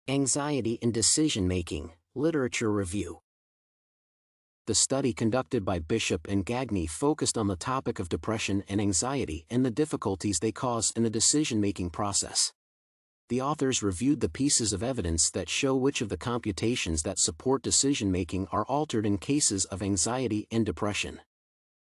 Anxiety in Decision-Making, Literature Review. The study conducted by Bishop and Gagne focused on the topic of depression and anxiety and the difficulties they cause in the decision-making process. The authors reviewed the pieces of evidence that show which of the computations that support decision-making are altered in cases of anxiety and depression.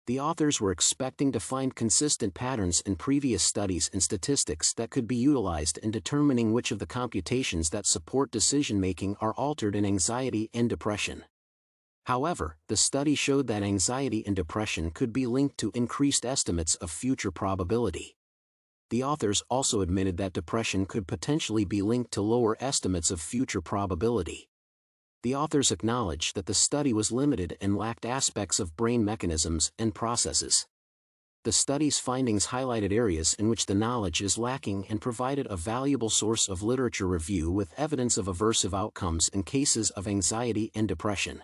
The authors were expecting to find consistent patterns in previous studies and statistics that could be utilized in determining which of the computations that support decision-making are altered in anxiety and depression. However, the study showed that anxiety and depression could be linked to increased estimates of future probability. The authors also admitted that depression could potentially be linked to lower estimates of future probability. The authors acknowledged that the study was limited and lacked aspects of brain mechanisms and processes. The study's findings highlighted areas in which the knowledge is lacking and provided a valuable source of literature review with evidence of aversive outcomes in cases of anxiety and depression.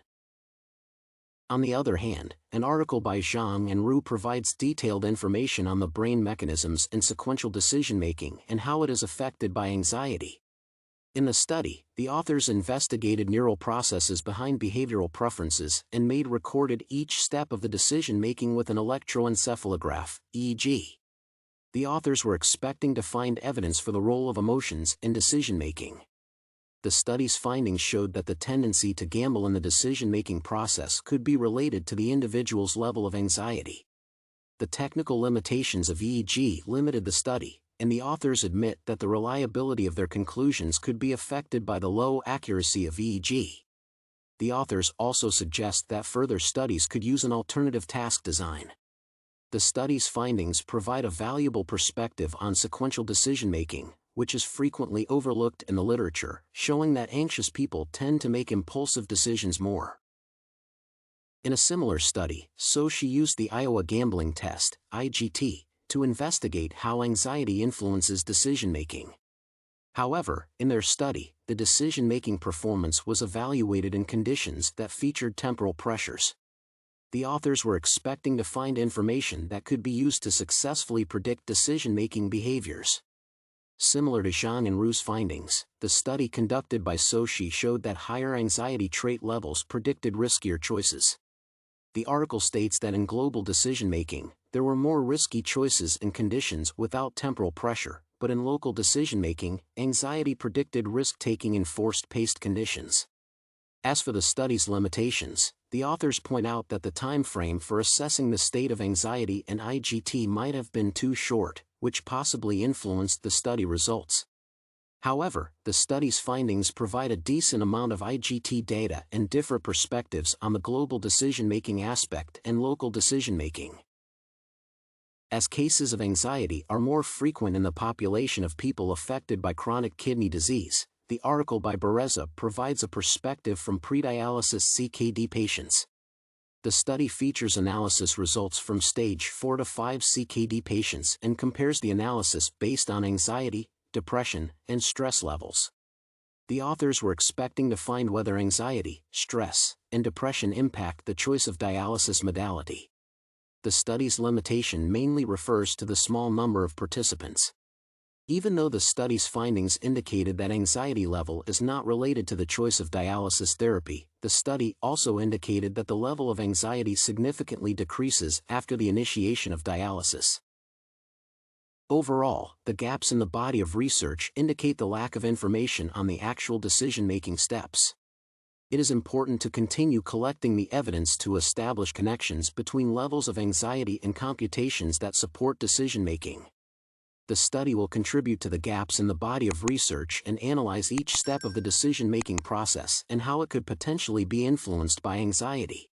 On the other hand, an article by Zhang and Ru provides detailed information on the brain mechanisms and sequential decision-making and how it is affected by anxiety. In the study, the authors investigated neural processes behind behavioral preferences and recorded each step of the decision-making with an electroencephalograph, EEG. The authors were expecting to find evidence for the role of emotions in decision-making. The study's findings showed that the tendency to gamble in the decision-making process could be related to the individual's level of anxiety. The technical limitations of EEG limited the study, and the authors admit that the reliability of their conclusions could be affected by the low accuracy of EEG. The authors also suggest that further studies could use an alternative task design. The study's findings provide a valuable perspective on sequential decision-making, which is frequently overlooked in the literature, showing that anxious people tend to make impulsive decisions more. In a similar study, Soshi used the Iowa Gambling Test, IGT, to investigate how anxiety influences decision-making. However, in their study, the decision-making performance was evaluated in conditions that featured temporal pressures. The authors were expecting to find information that could be used to successfully predict decision-making behaviors. Similar to Zhang and Ru's findings, the study conducted by Soshi showed that higher anxiety trait levels predicted riskier choices. The article states that in global decision-making, there were more risky choices in conditions without temporal pressure, but in local decision-making, anxiety predicted risk-taking in forced-paced conditions. As for the study's limitations, the authors point out that the time frame for assessing the state of anxiety and IGT might have been too short, which possibly influenced the study results. However, the study's findings provide a decent amount of IGT data and different perspectives on the global decision-making aspect and local decision-making. As cases of anxiety are more frequent in the population of people affected by chronic kidney disease, the article by Bezerra provides a perspective from pre-dialysis CKD patients. The study features analysis results from stage 4 to 5 CKD patients and compares the analysis based on anxiety, depression, and stress levels. The authors were expecting to find whether anxiety, stress, and depression impact the choice of dialysis modality. The study's limitation mainly refers to the small number of participants. Even though the study's findings indicated that anxiety level is not related to the choice of dialysis therapy, the study also indicated that the level of anxiety significantly decreases after the initiation of dialysis. Overall, the gaps in the body of research indicate the lack of information on the actual decision-making steps. It is important to continue collecting the evidence to establish connections between levels of anxiety and computations that support decision-making. The study will contribute to the gaps in the body of research and analyze each step of the decision-making process and how it could potentially be influenced by anxiety.